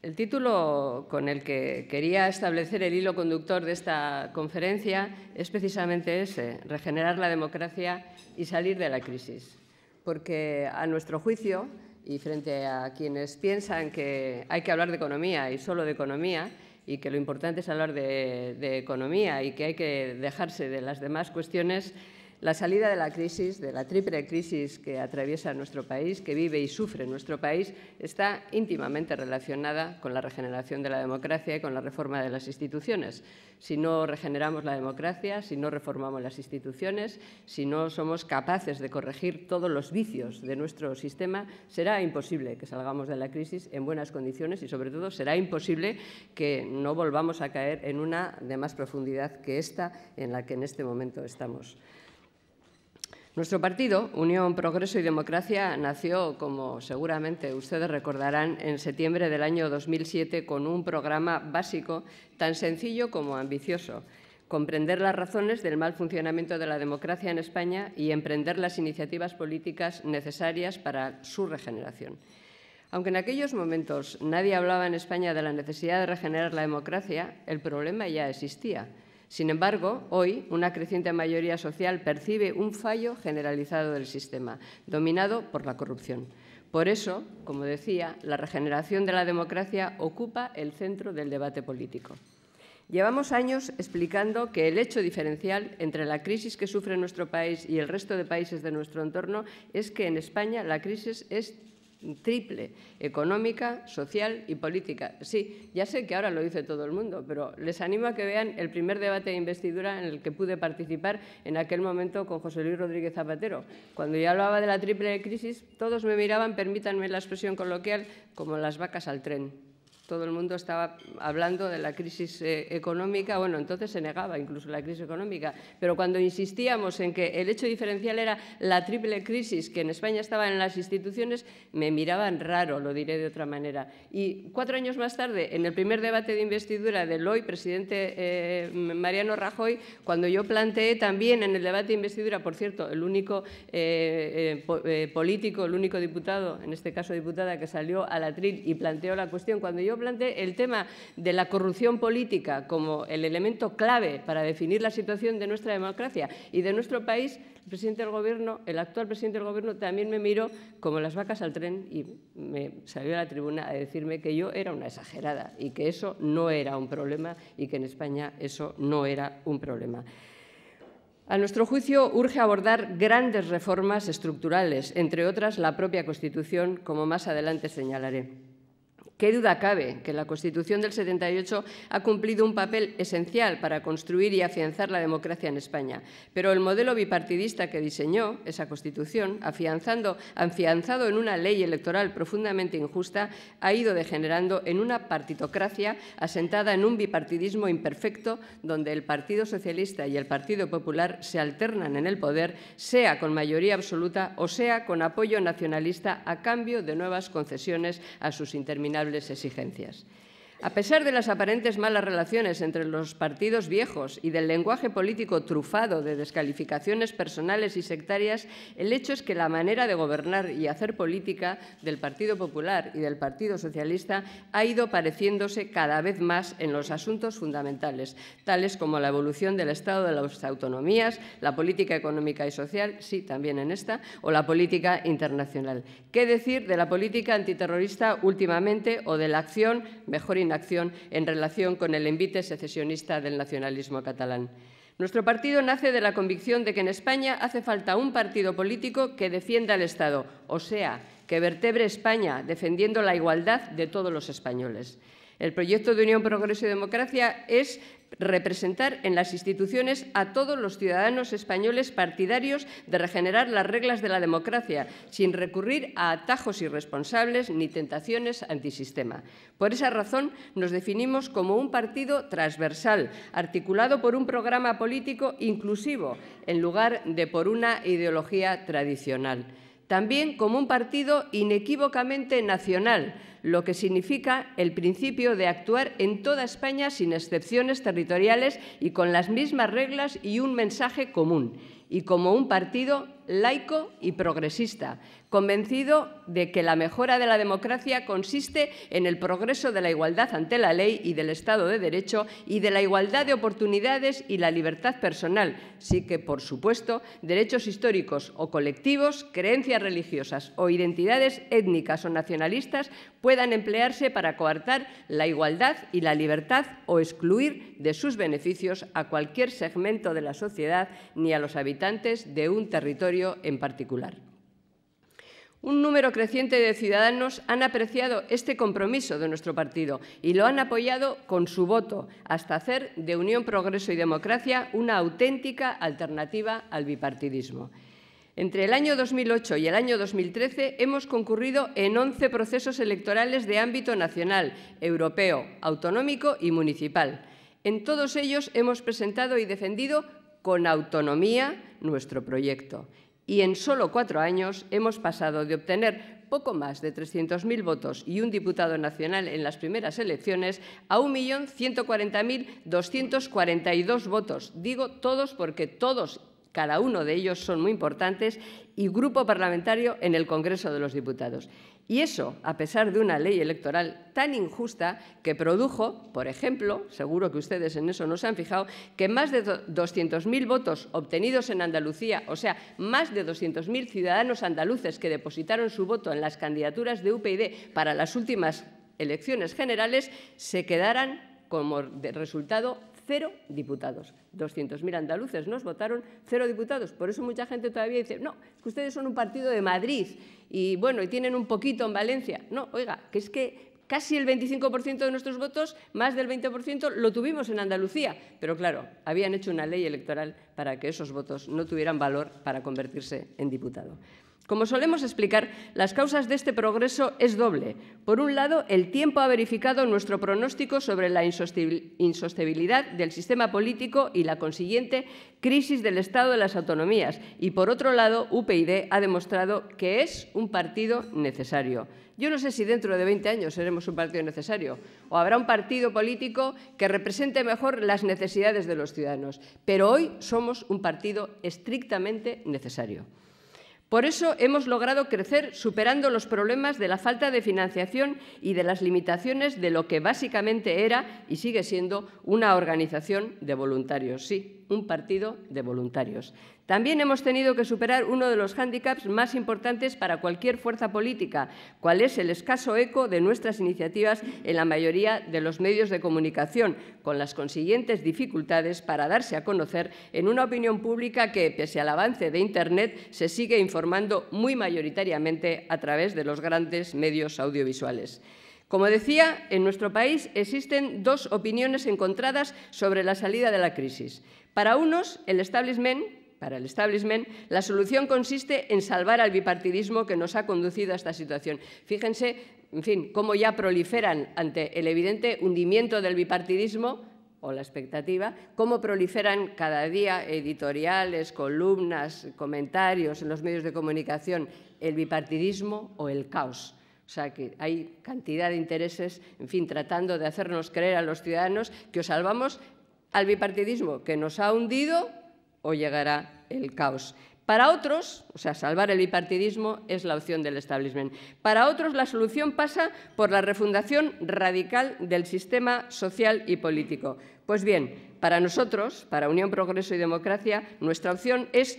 El título con el que quería establecer el hilo conductor de esta conferencia es precisamente ese: regenerar la democracia y salir de la crisis. Porque, a nuestro juicio, y frente a quienes piensan que hay que hablar de economía y solo de economía, y que lo importante es hablar de economía y que hay que dejarse de las demás cuestiones, la salida de la crisis, de la triple crisis que atraviesa nuestro país, que vive y sufre nuestro país, está íntimamente relacionada con la regeneración de la democracia y con la reforma de las instituciones. Si no regeneramos la democracia, si no reformamos las instituciones, si no somos capaces de corregir todos los vicios de nuestro sistema, será imposible que salgamos de la crisis en buenas condiciones y, sobre todo, será imposible que no volvamos a caer en una de más profundidad que esta en la que en este momento estamos. Nuestro partido, Unión, Progreso y Democracia, nació, como seguramente ustedes recordarán, en septiembre del año 2007 con un programa básico tan sencillo como ambicioso: comprender las razones del mal funcionamiento de la democracia en España y emprender las iniciativas políticas necesarias para su regeneración. Aunque en aquellos momentos nadie hablaba en España de la necesidad de regenerar la democracia, el problema ya existía. Sin embargo, hoy una creciente mayoría social percibe un fallo generalizado del sistema, dominado por la corrupción. Por eso, como decía, la regeneración de la democracia ocupa el centro del debate político. Llevamos años explicando que el hecho diferencial entre la crisis que sufre nuestro país y el resto de países de nuestro entorno es que en España la crisis es triple: económica, social y política. Sí, ya sé que ahora lo dice todo el mundo, pero les animo a que vean el primer debate de investidura en el que pude participar en aquel momento con José Luis Rodríguez Zapatero. Cuando yo hablaba de la triple crisis, todos me miraban, permítanme la expresión coloquial, como las vacas al tren. Todo el mundo estaba hablando de la crisis económica. Bueno, entonces se negaba incluso la crisis económica. Pero cuando insistíamos en que el hecho diferencial era la triple crisis, que en España estaba en las instituciones, me miraban raro, lo diré de otra manera. Y 4 años más tarde, en el primer debate de investidura del hoy presidente Mariano Rajoy, cuando yo planteé también en el debate de investidura, por cierto, el único político, el único diputado, en este caso diputada, que salió al atril y planteó la cuestión, cuando yo planteé el tema de la corrupción política como el elemento clave para definir la situación de nuestra democracia y de nuestro país, el presidente del Gobierno, el actual presidente del Gobierno, también me miró como las vacas al tren y me salió a la tribuna a decirme que yo era una exagerada y que eso no era un problema y que en España eso no era un problema. A nuestro juicio, urge abordar grandes reformas estructurales, entre otras la propia Constitución, como más adelante señalaré. ¿Qué duda cabe que la Constitución del 78 ha cumplido un papel esencial para construir y afianzar la democracia en España? Pero el modelo bipartidista que diseñó esa Constitución, afianzado en una ley electoral profundamente injusta, ha ido degenerando en una partitocracia asentada en un bipartidismo imperfecto, donde el Partido Socialista y el Partido Popular se alternan en el poder, sea con mayoría absoluta o sea con apoyo nacionalista, a cambio de nuevas concesiones a sus interminables exigencias. A pesar de las aparentes malas relaciones entre los partidos viejos y del lenguaje político trufado de descalificaciones personales y sectarias, el hecho es que la manera de gobernar y hacer política del Partido Popular y del Partido Socialista ha ido pareciéndose cada vez más en los asuntos fundamentales, tales como la evolución del Estado de las autonomías, la política económica y social, sí, también en esta, o la política internacional. ¿Qué decir de la política antiterrorista últimamente o de la acción, mejor inacción, en relación con el envite secesionista del nacionalismo catalán? Nuestro partido nace de la convicción de que en España hace falta un partido político que defienda el Estado, o sea, que vertebre España defendiendo la igualdad de todos los españoles. El proyecto de Unión, Progreso y Democracia es representar en las instituciones a todos los ciudadanos españoles partidarios de regenerar las reglas de la democracia, sin recurrir a atajos irresponsables ni tentaciones antisistema. Por esa razón, nos definimos como un partido transversal, articulado por un programa político inclusivo, en lugar de por una ideología tradicional. También como un partido inequívocamente nacional, lo que significa el principio de actuar en toda España sin excepciones territoriales y con las mismas reglas y un mensaje común, y como un partido laico y progresista, convencido de que la mejora de la democracia consiste en el progreso de la igualdad ante la ley y del Estado de Derecho y de la igualdad de oportunidades y la libertad personal, sí que, por supuesto, derechos históricos o colectivos, creencias religiosas o identidades étnicas o nacionalistas puedan emplearse para coartar la igualdad y la libertad o excluir de sus beneficios a cualquier segmento de la sociedad ni a los habitantes de un territorio en particular. Un número creciente de ciudadanos han apreciado este compromiso de nuestro partido y lo han apoyado con su voto, hasta hacer de Unión, Progreso y Democracia una auténtica alternativa al bipartidismo. Entre el año 2008 y el año 2013 hemos concurrido en 11 procesos electorales de ámbito nacional, europeo, autonómico y municipal. En todos ellos hemos presentado y defendido con autonomía nuestro proyecto. Y en solo 4 años hemos pasado de obtener poco más de 300.000 votos y un diputado nacional en las primeras elecciones a 1.140.242 votos. Digo todos porque todos, cada uno de ellos son muy importantes, y grupo parlamentario en el Congreso de los Diputados. Y eso, a pesar de una ley electoral tan injusta que produjo, por ejemplo, seguro que ustedes en eso no se han fijado, que más de 200.000 votos obtenidos en Andalucía, o sea, más de 200.000 ciudadanos andaluces que depositaron su voto en las candidaturas de UPyD para las últimas elecciones generales, se quedaran como resultado 0 diputados. 200.000 andaluces nos votaron, 0 diputados. Por eso mucha gente todavía dice, no, que ustedes son un partido de Madrid y, bueno, y tienen un poquito en Valencia. No, oiga, que es que casi el 25% de nuestros votos, más del 20%, lo tuvimos en Andalucía. Pero, claro, habían hecho una ley electoral para que esos votos no tuvieran valor para convertirse en diputado. Como solemos explicar, las causas de este progreso es doble. Por un lado, el tiempo ha verificado nuestro pronóstico sobre la insostenibilidad del sistema político y la consiguiente crisis del Estado de las autonomías. Y, por otro lado, UPyD ha demostrado que es un partido necesario. Yo no sé si dentro de 20 años seremos un partido necesario o habrá un partido político que represente mejor las necesidades de los ciudadanos. Pero hoy somos un partido estrictamente necesario. Por eso hemos logrado crecer superando los problemas de la falta de financiación y de las limitaciones de lo que básicamente era y sigue siendo una organización de voluntarios. Sí, un partido de voluntarios. También hemos tenido que superar uno de los hándicaps más importantes para cualquier fuerza política, cual es el escaso eco de nuestras iniciativas en la mayoría de los medios de comunicación, con las consiguientes dificultades para darse a conocer en una opinión pública que, pese al avance de Internet, se sigue informando muy mayoritariamente a través de los grandes medios audiovisuales. Como decía, en nuestro país existen 2 opiniones encontradas sobre la salida de la crisis. Para unos, para el establishment, la solución consiste en salvar al bipartidismo que nos ha conducido a esta situación. Fíjense, en fin, cómo ya proliferan ante el evidente hundimiento del bipartidismo, o la expectativa, cómo proliferan cada día editoriales, columnas, comentarios en los medios de comunicación, el bipartidismo o el caos. O sea, que hay cantidad de intereses, en fin, tratando de hacernos creer a los ciudadanos que o salvamos al bipartidismo que nos ha hundido o llegará el caos. Para otros, o sea, salvar el bipartidismo es la opción del establishment. Para otros, la solución pasa por la refundación radical del sistema social y político. Pues bien, para nosotros, para Unión, Progreso y Democracia, nuestra opción es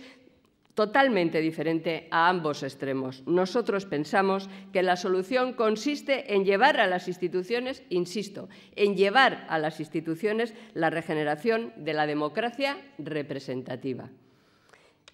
totalmente diferente a ambos extremos. Nosotros pensamos que la solución consiste en llevar a las instituciones, insisto, en llevar a las instituciones la regeneración de la democracia representativa.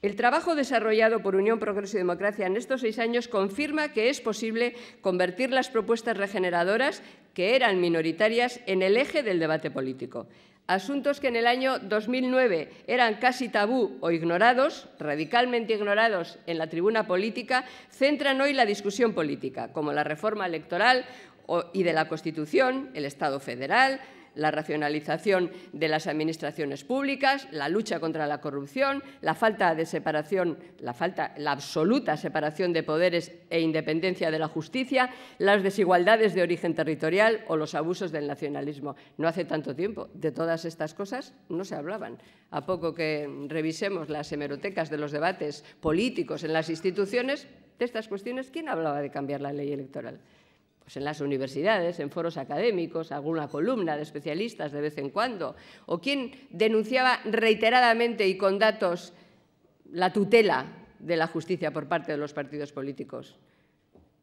El trabajo desarrollado por Unión, Progreso y Democracia en estos 6 años confirma que es posible convertir las propuestas regeneradoras, que eran minoritarias, en el eje del debate político. Asuntos que en el año 2009 eran casi tabú o ignorados, radicalmente ignorados en la tribuna política, centran hoy la discusión política, como la reforma electoral y de la Constitución, el Estado federal, la racionalización de las administraciones públicas, la lucha contra la corrupción, la falta de separación, la absoluta separación de poderes e independencia de la justicia, las desigualdades de origen territorial o los abusos del nacionalismo. No hace tanto tiempo de todas estas cosas no se hablaban. A poco que revisemos las hemerotecas de los debates políticos en las instituciones, de estas cuestiones, ¿quién hablaba de cambiar la ley electoral? Pues en las universidades, en foros académicos, alguna columna de especialistas de vez en cuando, o quién denunciaba reiteradamente y con datos la tutela de la justicia por parte de los partidos políticos,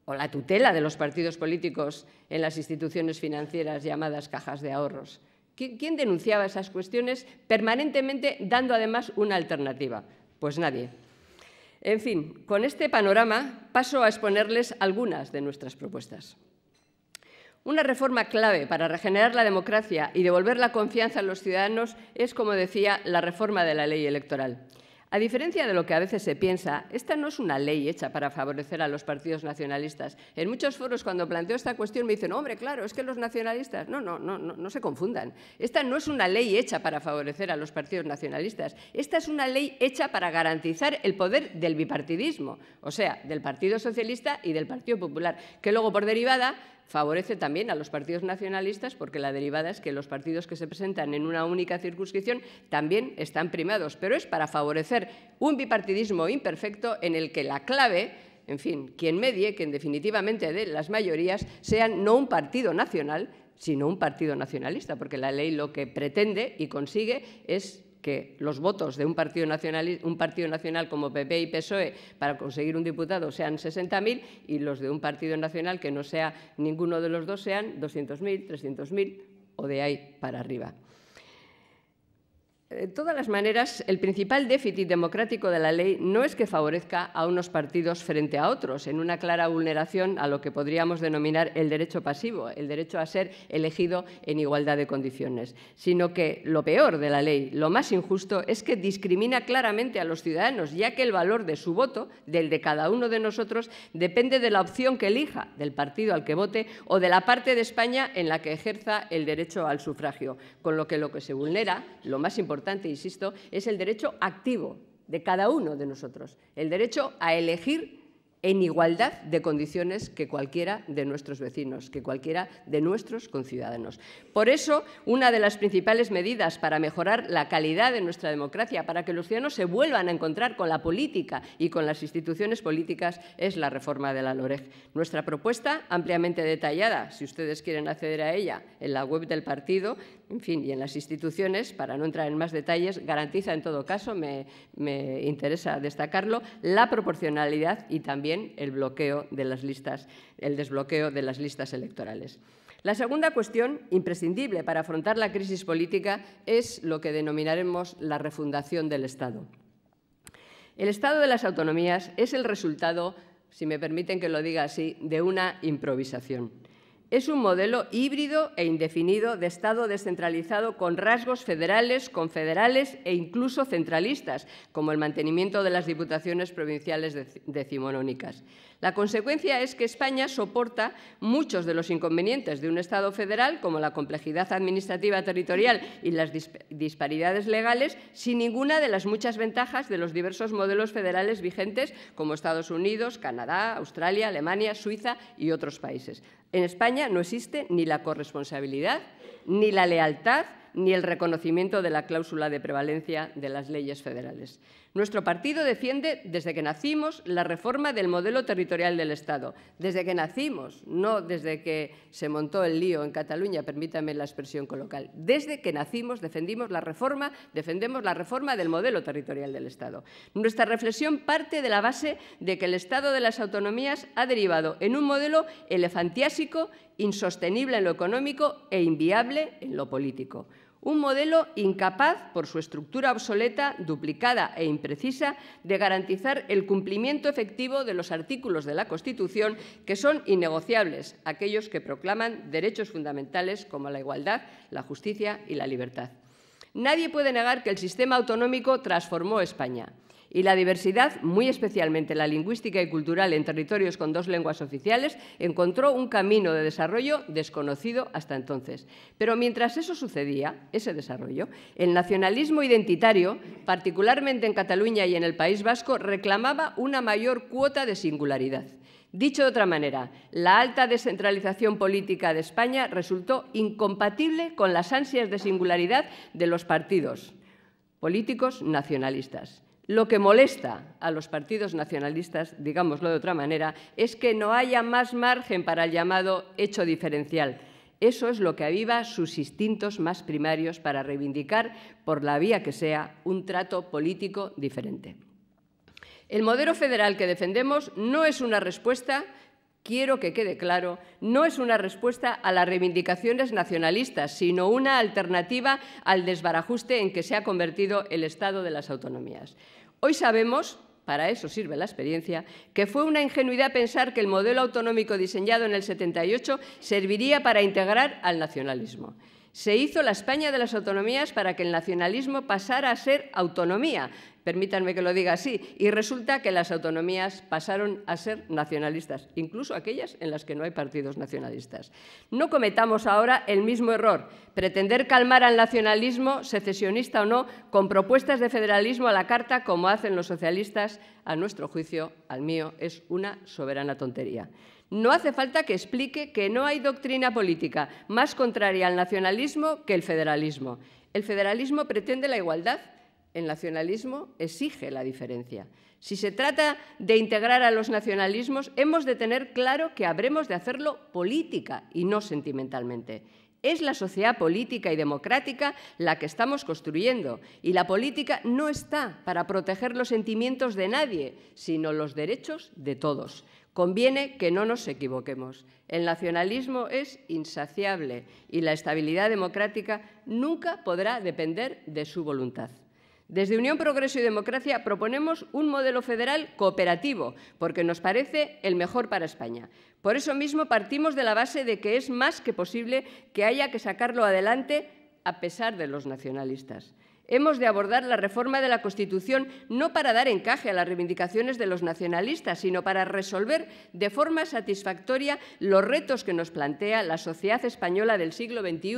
o la tutela de los partidos políticos en las instituciones financieras llamadas cajas de ahorros. ¿Quién denunciaba esas cuestiones permanentemente, dando además una alternativa? Pues nadie. En fin, con este panorama paso a exponerles algunas de nuestras propuestas. Una reforma clave para regenerar la democracia y devolver la confianza a los ciudadanos es, como decía, la reforma de la ley electoral. A diferencia de lo que a veces se piensa, esta no es una ley hecha para favorecer a los partidos nacionalistas. En muchos foros, cuando planteo esta cuestión, me dicen, hombre, claro, es que los nacionalistas… No se confundan. Esta no es una ley hecha para favorecer a los partidos nacionalistas. Esta es una ley hecha para garantizar el poder del bipartidismo, o sea, del Partido Socialista y del Partido Popular, que luego, por derivada, favorece también a los partidos nacionalistas, porque la derivada es que los partidos que se presentan en una única circunscripción también están primados, pero es para favorecer un bipartidismo imperfecto en el que la clave, en fin, quien medie, quien definitivamente dé las mayorías, sean no un partido nacional, sino un partido nacionalista, porque la ley lo que pretende y consigue es que los votos de un partido nacional como PP y PSOE para conseguir un diputado sean 60.000 y los de un partido nacional que no sea ninguno de los dos sean 200.000, 300.000 o de ahí para arriba. De todas las maneras, el principal déficit democrático de la ley no es que favorezca a unos partidos frente a otros, en una clara vulneración a lo que podríamos denominar el derecho pasivo, el derecho a ser elegido en igualdad de condiciones, sino que lo peor de la ley, lo más injusto, es que discrimina claramente a los ciudadanos, ya que el valor de su voto, del de cada uno de nosotros, depende de la opción que elija, del partido al que vote o de la parte de España en la que ejerza el derecho al sufragio, con lo que se vulnera, lo más importante, insisto, es el derecho activo de cada uno de nosotros, el derecho a elegir en igualdad de condiciones que cualquiera de nuestros vecinos, que cualquiera de nuestros conciudadanos. Por eso, una de las principales medidas para mejorar la calidad de nuestra democracia, para que los ciudadanos se vuelvan a encontrar con la política y con las instituciones políticas, es la reforma de la LOREG. Nuestra propuesta, ampliamente detallada, si ustedes quieren acceder a ella, en la web del partido, en fin, y en las instituciones, para no entrar en más detalles, garantiza en todo caso, me interesa destacarlo, la proporcionalidad y también el desbloqueo de las listas electorales. La segunda cuestión, imprescindible para afrontar la crisis política, es lo que denominaremos la refundación del Estado. El Estado de las autonomías es el resultado, si me permiten que lo diga así, de una improvisación. Es un modelo híbrido e indefinido de Estado descentralizado con rasgos federales, confederales e incluso centralistas, como el mantenimiento de las diputaciones provinciales decimonónicas. La consecuencia es que España soporta muchos de los inconvenientes de un Estado federal, como la complejidad administrativa territorial y las disparidades legales, sin ninguna de las muchas ventajas de los diversos modelos federales vigentes, como Estados Unidos, Canadá, Australia, Alemania, Suiza y otros países. En España no existe ni la corresponsabilidad, ni la lealtad, ni el reconocimiento de la cláusula de prevalencia de las leyes federales. Nuestro partido defiende desde que nacimos la reforma del modelo territorial del Estado. Desde que nacimos, no desde que se montó el lío en Cataluña, permítanme la expresión coloquial. Desde que nacimos defendemos la reforma del modelo territorial del Estado. Nuestra reflexión parte de la base de que el Estado de las autonomías ha derivado en un modelo elefantiásico, insostenible en lo económico e inviable en lo político. Un modelo incapaz, por su estructura obsoleta, duplicada e imprecisa, de garantizar el cumplimiento efectivo de los artículos de la Constitución que son innegociables, aquellos que proclaman derechos fundamentales como la igualdad, la justicia y la libertad. Nadie puede negar que el sistema autonómico transformó España Y la diversidad, muy especialmente la lingüística y cultural en territorios con 2 lenguas oficiales, encontró un camino de desarrollo desconocido hasta entonces. Pero mientras eso sucedía, ese desarrollo, el nacionalismo identitario, particularmente en Cataluña y en el País Vasco, reclamaba una mayor cuota de singularidad. Dicho de otra manera, la alta descentralización política de España resultó incompatible con las ansias de singularidad de los partidos políticos nacionalistas. Lo que molesta a los partidos nacionalistas, digámoslo de otra manera, es que no haya más margen para el llamado hecho diferencial. Eso es lo que aviva sus instintos más primarios para reivindicar, por la vía que sea, un trato político diferente. El modelo federal que defendemos no es una respuesta, quiero que quede claro, no es una respuesta a las reivindicaciones nacionalistas, sino una alternativa al desbarajuste en que se ha convertido el Estado de las autonomías. Hoy sabemos, para eso sirve la experiencia, que fue una ingenuidad pensar que el modelo autonómico diseñado en el 78 serviría para integrar al nacionalismo. Se hizo la España de las autonomías para que el nacionalismo pasara a ser autonomía, permítanme que lo diga así, y resulta que las autonomías pasaron a ser nacionalistas, incluso aquellas en las que no hay partidos nacionalistas. No cometamos ahora el mismo error, pretender calmar al nacionalismo, secesionista o no, con propuestas de federalismo a la carta, como hacen los socialistas, a nuestro juicio, al mío, es una soberana tontería. No hace falta que explique que no hay doctrina política más contraria al nacionalismo que el federalismo. El federalismo pretende la igualdad, el nacionalismo exige la diferencia. Si se trata de integrar a los nacionalismos, hemos de tener claro que habremos de hacerlo política y no sentimentalmente. Es la sociedad política y democrática la que estamos construyendo, y la política no está para proteger los sentimientos de nadie, sino los derechos de todos. Conviene que no nos equivoquemos. El nacionalismo es insaciable y la estabilidad democrática nunca podrá depender de su voluntad. Desde Unión, Progreso y Democracia proponemos un modelo federal cooperativo, porque nos parece el mejor para España. Por eso mismo partimos de la base de que es más que posible que haya que sacarlo adelante a pesar de los nacionalistas. Hemos de abordar la reforma de la Constitución no para dar encaje a las reivindicaciones de los nacionalistas, sino para resolver de forma satisfactoria los retos que nos plantea la sociedad española del siglo XXI,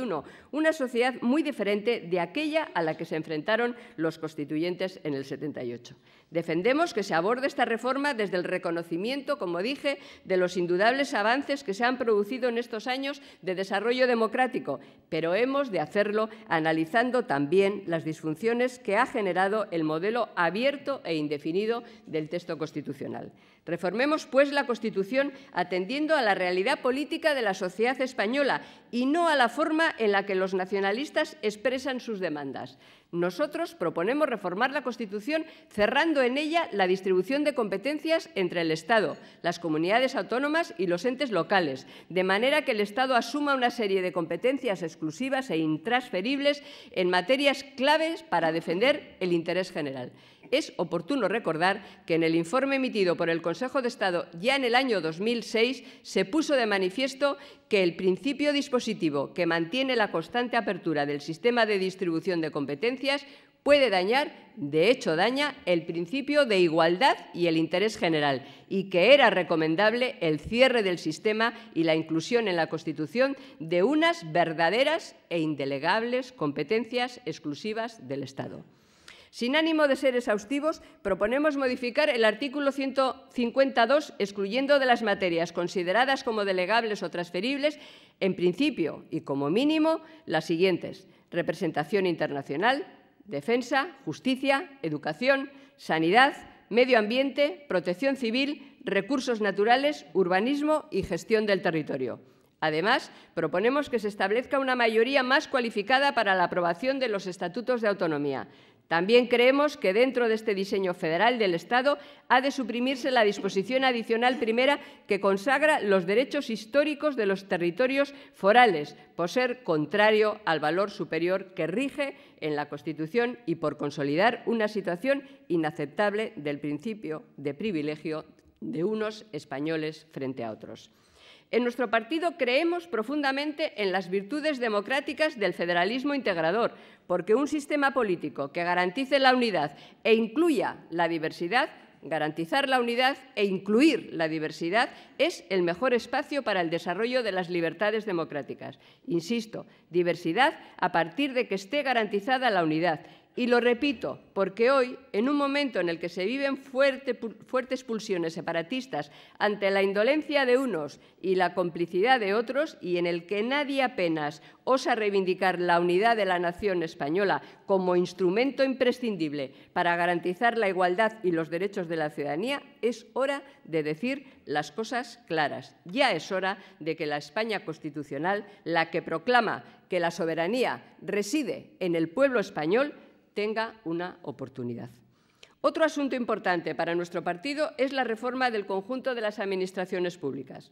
una sociedad muy diferente de aquella a la que se enfrentaron los constituyentes en el 78. Defendemos que se aborde esta reforma desde el reconocimiento, como dije, de los indudables avances que se han producido en estos años de desarrollo democrático, pero hemos de hacerlo analizando también las disfunciones que ha generado el modelo abierto e indefinido del texto constitucional. Reformemos, pues, la Constitución atendiendo a la realidad política de la sociedad española y no a la forma en la que los nacionalistas expresan sus demandas. Nosotros proponemos reformar la Constitución cerrando en ella la distribución de competencias entre el Estado, las comunidades autónomas y los entes locales, de manera que el Estado asuma una serie de competencias exclusivas e intransferibles en materias claves para defender el interés general. Es oportuno recordar que en el informe emitido por el Consejo de Estado ya en el año 2006 se puso de manifiesto que el principio dispositivo que mantiene la constante apertura del sistema de distribución de competencias puede dañar, de hecho daña, el principio de igualdad y el interés general, y que era recomendable el cierre del sistema y la inclusión en la Constitución de unas verdaderas e indelegables competencias exclusivas del Estado. Sin ánimo de ser exhaustivos, proponemos modificar el artículo 152, excluyendo de las materias consideradas como delegables o transferibles, en principio y como mínimo, las siguientes: representación internacional, defensa, justicia, educación, sanidad, medio ambiente, protección civil, recursos naturales, urbanismo y gestión del territorio. Además, proponemos que se establezca una mayoría más cualificada para la aprobación de los estatutos de autonomía. También creemos que dentro de este diseño federal del Estado ha de suprimirse la disposición adicional primera que consagra los derechos históricos de los territorios forales, por ser contrario al valor superior que rige en la Constitución y por consolidar una situación inaceptable del principio de privilegio de unos españoles frente a otros. En nuestro partido creemos profundamente en las virtudes democráticas del federalismo integrador, porque un sistema político que garantice la unidad e incluya la diversidad, garantizar la unidad e incluir la diversidad es el mejor espacio para el desarrollo de las libertades democráticas. Insisto, diversidad a partir de que esté garantizada la unidad. Y lo repito, porque hoy, en un momento en el que se viven fuertes pulsiones separatistas ante la indolencia de unos y la complicidad de otros, y en el que nadie apenas osa reivindicar la unidad de la nación española como instrumento imprescindible para garantizar la igualdad y los derechos de la ciudadanía, es hora de decir las cosas claras. Ya es hora de que la España constitucional, la que proclama que la soberanía reside en el pueblo español, tenga una oportunidad. Otro asunto importante para nuestro partido es la reforma del conjunto de las administraciones públicas.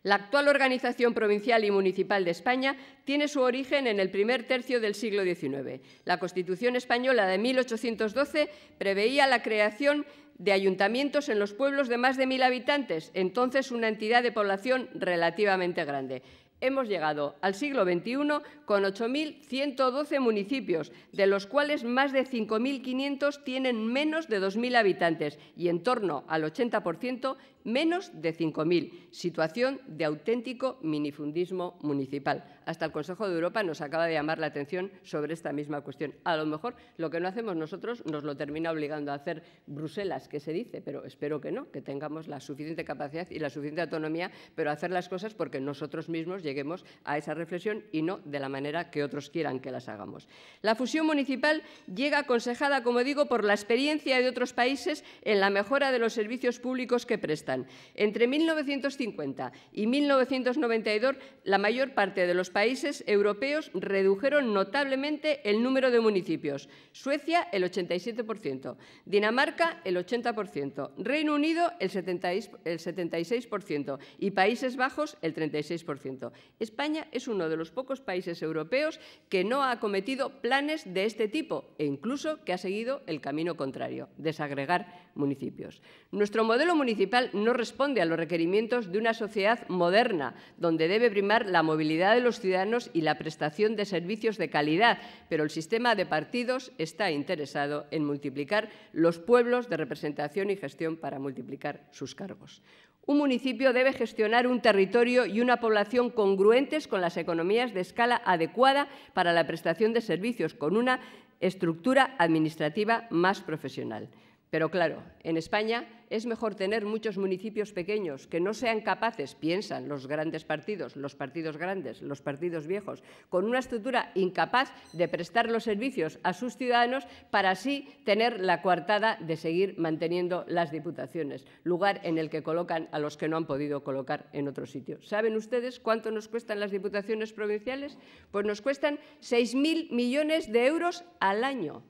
La actual organización provincial y municipal de España tiene su origen en el primer tercio del siglo XIX. La Constitución española de 1812 preveía la creación de ayuntamientos en los pueblos de más de 1000 habitantes, entonces una entidad de población relativamente grande. Hemos llegado al siglo XXI con 8.112 municipios, de los cuales más de 5.500 tienen menos de 2.000 habitantes y en torno al 80% menos de 5.000. Situación de auténtico minifundismo municipal. Hasta el Consejo de Europa nos acaba de llamar la atención sobre esta misma cuestión. A lo mejor lo que no hacemos nosotros nos lo termina obligando a hacer Bruselas, que se dice, pero espero que no, que tengamos la suficiente capacidad y la suficiente autonomía, pero hacer las cosas porque nosotros mismos lleguemos a esa reflexión y no de la manera que otros quieran que las hagamos. La fusión municipal llega aconsejada, como digo, por la experiencia de otros países en la mejora de los servicios públicos que prestan. Entre 1950 y 1992, la mayor parte de los países europeos redujeron notablemente el número de municipios. Suecia, el 87%, Dinamarca, el 80%, Reino Unido, el 76% y Países Bajos, el 36%. España es uno de los pocos países europeos que no ha acometido planes de este tipo e incluso que ha seguido el camino contrario, desagregar municipios. Nuestro modelo municipal no responde a los requerimientos de una sociedad moderna, donde debe primar la movilidad de los ciudadanos y la prestación de servicios de calidad, pero el sistema de partidos está interesado en multiplicar los pueblos de representación y gestión para multiplicar sus cargos. Un municipio debe gestionar un territorio y una población congruentes con las economías de escala adecuada para la prestación de servicios, con una estructura administrativa más profesional. Pero claro, en España es mejor tener muchos municipios pequeños que no sean capaces, piensan los grandes partidos, los partidos grandes, los partidos viejos, con una estructura incapaz de prestar los servicios a sus ciudadanos para así tener la coartada de seguir manteniendo las diputaciones, lugar en el que colocan a los que no han podido colocar en otro sitio. ¿Saben ustedes cuánto nos cuestan las diputaciones provinciales? Pues nos cuestan 6.000 millones de euros al año.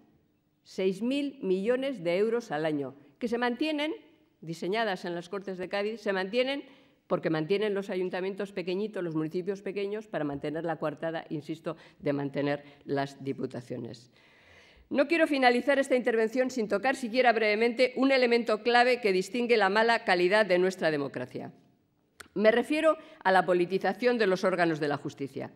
6.000 millones de euros al año, que se mantienen, diseñadas en las Cortes de Cádiz, se mantienen porque mantienen los ayuntamientos pequeñitos, los municipios pequeños, para mantener la coartada, insisto, de mantener las diputaciones. No quiero finalizar esta intervención sin tocar siquiera brevemente un elemento clave que distingue la mala calidad de nuestra democracia. Me refiero a la politización de los órganos de la justicia.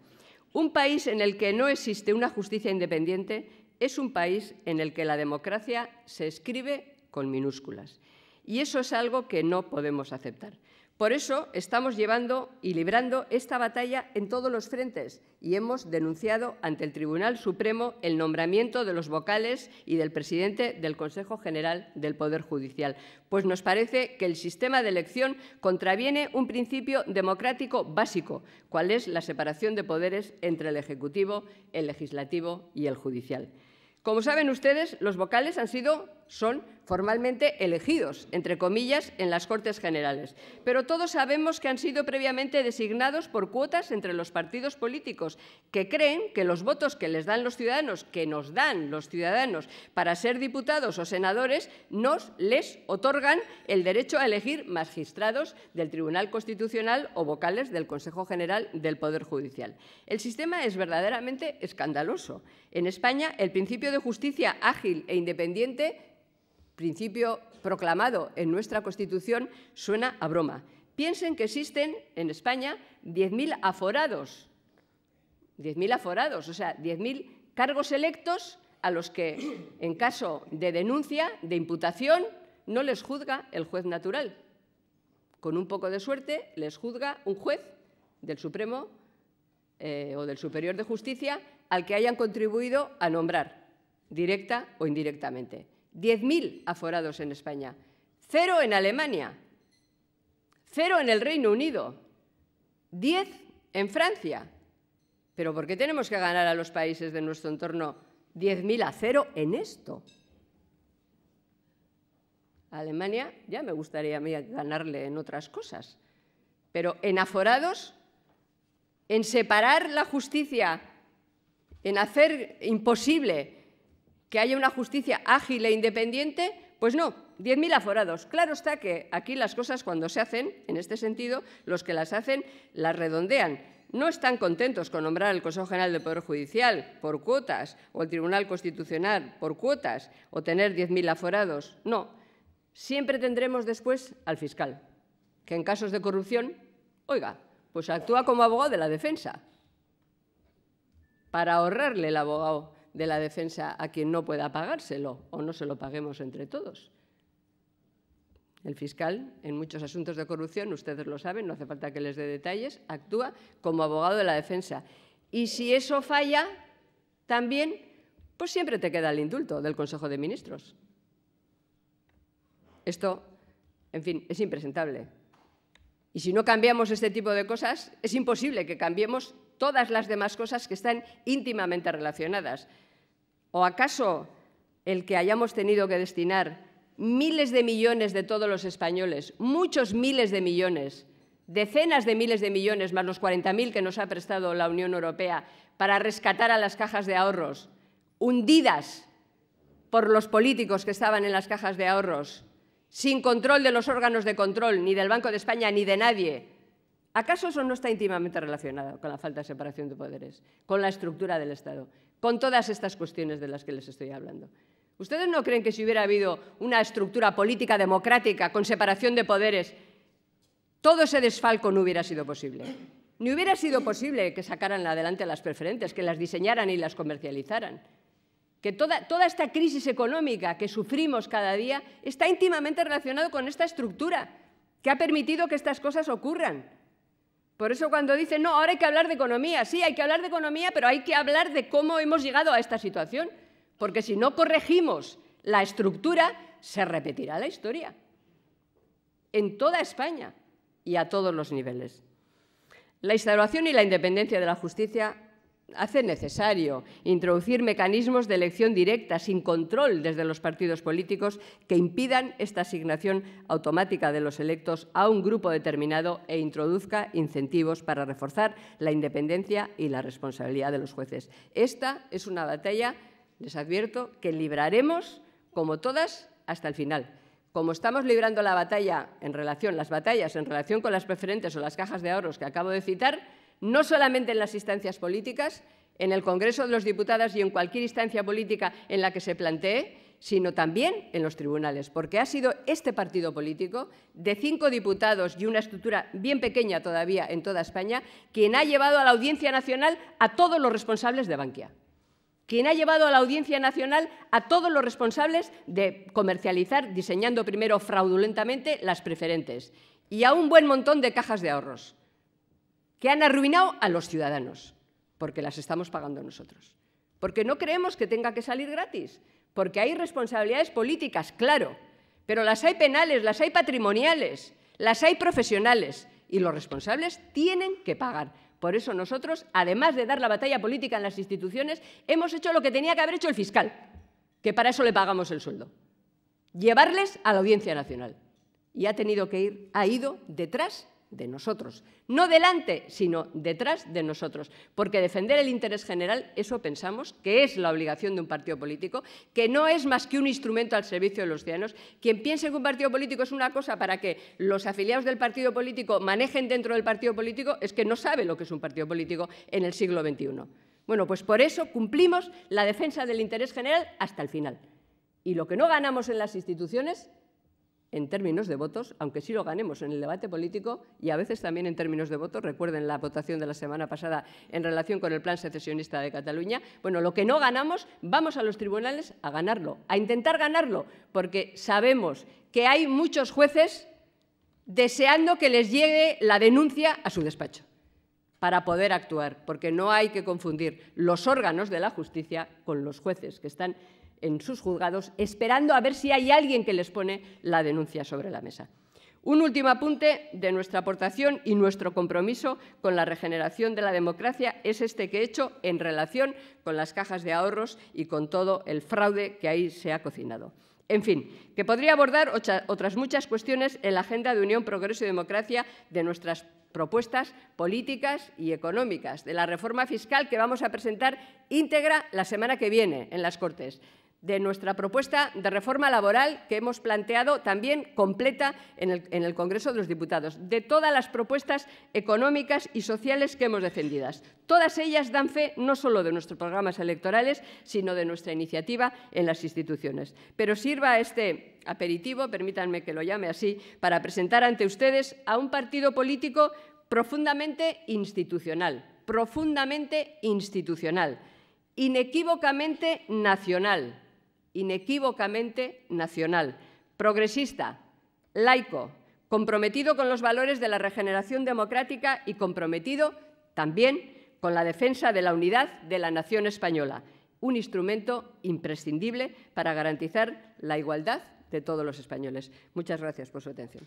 Un país en el que no existe una justicia independiente es un país en el que la democracia se escribe con minúsculas. Y eso es algo que no podemos aceptar. Por eso estamos llevando y librando esta batalla en todos los frentes y hemos denunciado ante el Tribunal Supremo el nombramiento de los vocales y del presidente del Consejo General del Poder Judicial, pues nos parece que el sistema de elección contraviene un principio democrático básico, cual es la separación de poderes entre el Ejecutivo, el Legislativo y el Judicial. Como saben ustedes, los vocales son formalmente elegidos, entre comillas, en las Cortes Generales. Pero todos sabemos que han sido previamente designados por cuotas entre los partidos políticos, que creen que los votos que les dan los ciudadanos, que nos dan los ciudadanos para ser diputados o senadores, les otorgan el derecho a elegir magistrados del Tribunal Constitucional o vocales del Consejo General del Poder Judicial. El sistema es verdaderamente escandaloso. En España, el principio de justicia ágil e independiente, principio proclamado en nuestra Constitución, suena a broma. Piensen que existen en España 10.000 aforados. 10.000 aforados, o sea, 10.000 cargos electos a los que, en caso de denuncia, de imputación, no les juzga el juez natural. Con un poco de suerte, les juzga un juez del Supremo o del Superior de Justicia al que hayan contribuido a nombrar, directa o indirectamente. 10.000 aforados en España, 0 en Alemania, 0 en el Reino Unido, 10 en Francia. ¿Pero por qué tenemos que ganar a los países de nuestro entorno 10.000 a 0 en esto? A Alemania ya me gustaría a mí ganarle en otras cosas, pero en aforados, en separar la justicia, en hacer imposible que haya una justicia ágil e independiente, pues no, 10.000 aforados. Claro está que aquí las cosas cuando se hacen, en este sentido, los que las hacen las redondean. No están contentos con nombrar al Consejo General del Poder Judicial por cuotas o el Tribunal Constitucional por cuotas o tener 10.000 aforados. No, siempre tendremos después al fiscal, que en casos de corrupción, oiga, pues actúa como abogado de la defensa para ahorrarle el abogado de la defensa a quien no pueda pagárselo o no se lo paguemos entre todos. El fiscal, en muchos asuntos de corrupción, ustedes lo saben, no hace falta que les dé detalles, actúa como abogado de la defensa. Y si eso falla, también, pues siempre te queda el indulto del Consejo de Ministros. Esto, en fin, es impresentable. Y si no cambiamos este tipo de cosas, es imposible que cambiemos todas las demás cosas que están íntimamente relacionadas. ¿O acaso el que hayamos tenido que destinar miles de millones de todos los españoles, muchos miles de millones, decenas de miles de millones, más los 40.000 que nos ha prestado la Unión Europea para rescatar a las cajas de ahorros, hundidas por los políticos que estaban en las cajas de ahorros, sin control de los órganos de control, ni del Banco de España, ni de nadie? ¿Acaso eso no está íntimamente relacionado con la falta de separación de poderes, con la estructura del Estado, con todas estas cuestiones de las que les estoy hablando? ¿Ustedes no creen que si hubiera habido una estructura política democrática con separación de poderes, todo ese desfalco no hubiera sido posible? Ni hubiera sido posible que sacaran adelante las preferentes, que las diseñaran y las comercializaran. Que toda esta crisis económica que sufrimos cada día está íntimamente relacionada con esta estructura que ha permitido que estas cosas ocurran. Por eso cuando dicen, no, ahora hay que hablar de economía, sí, hay que hablar de economía, pero hay que hablar de cómo hemos llegado a esta situación. Porque si no corregimos la estructura, se repetirá la historia en toda España y a todos los niveles. La instauración y la independencia de la justicia hace necesario introducir mecanismos de elección directa, sin control desde los partidos políticos, que impidan esta asignación automática de los electos a un grupo determinado e introduzca incentivos para reforzar la independencia y la responsabilidad de los jueces. Esta es una batalla, les advierto, que libraremos, como todas, hasta el final. Como estamos librando las batallas en relación con las preferentes o las cajas de ahorros que acabo de citar, no solamente en las instancias políticas, en el Congreso de los Diputados y en cualquier instancia política en la que se plantee, sino también en los tribunales, porque ha sido este partido político, de 5 diputados y una estructura bien pequeña todavía en toda España, quien ha llevado a la Audiencia Nacional a todos los responsables de Bankia. Quien ha llevado a la Audiencia Nacional a todos los responsables de comercializar, diseñando primero fraudulentamente las preferentes, y a un buen montón de cajas de ahorros, que han arruinado a los ciudadanos, porque las estamos pagando nosotros. Porque no creemos que tenga que salir gratis, porque hay responsabilidades políticas, claro, pero las hay penales, las hay patrimoniales, las hay profesionales, y los responsables tienen que pagar. Por eso nosotros, además de dar la batalla política en las instituciones, hemos hecho lo que tenía que haber hecho el fiscal, que para eso le pagamos el sueldo: llevarles a la Audiencia Nacional. Y ha ido detrás de nosotros. No delante, sino detrás de nosotros. Porque defender el interés general, eso pensamos que es la obligación de un partido político, que no es más que un instrumento al servicio de los ciudadanos. Quien piense que un partido político es una cosa para que los afiliados del partido político manejen dentro del partido político, es que no sabe lo que es un partido político en el siglo XXI. Bueno, pues por eso cumplimos la defensa del interés general hasta el final. Y lo que no ganamos en las instituciones, en términos de votos, aunque sí lo ganemos en el debate político y a veces también en términos de votos. Recuerden la votación de la semana pasada en relación con el plan secesionista de Cataluña. Bueno, lo que no ganamos, vamos a los tribunales a ganarlo, a intentar ganarlo, porque sabemos que hay muchos jueces deseando que les llegue la denuncia a su despacho para poder actuar, porque no hay que confundir los órganos de la justicia con los jueces que están en sus juzgados esperando a ver si hay alguien que les pone la denuncia sobre la mesa. Un último apunte de nuestra aportación y nuestro compromiso con la regeneración de la democracia es este que he hecho en relación con las cajas de ahorros y con todo el fraude que ahí se ha cocinado. En fin, que podría abordar otras muchas cuestiones en la agenda de Unión, Progreso y Democracia de nuestras propuestas políticas y económicas, de la reforma fiscal que vamos a presentar íntegra la semana que viene en las Cortes, de nuestra propuesta de reforma laboral que hemos planteado también completa en el Congreso de los Diputados, de todas las propuestas económicas y sociales que hemos defendido. Todas ellas dan fe no solo de nuestros programas electorales, sino de nuestra iniciativa en las instituciones. Pero sirva este aperitivo, permítanme que lo llame así, para presentar ante ustedes a un partido político profundamente institucional, inequívocamente nacional, progresista, laico, comprometido con los valores de la regeneración democrática y comprometido también con la defensa de la unidad de la nación española, un instrumento imprescindible para garantizar la igualdad de todos los españoles. Muchas gracias por su atención.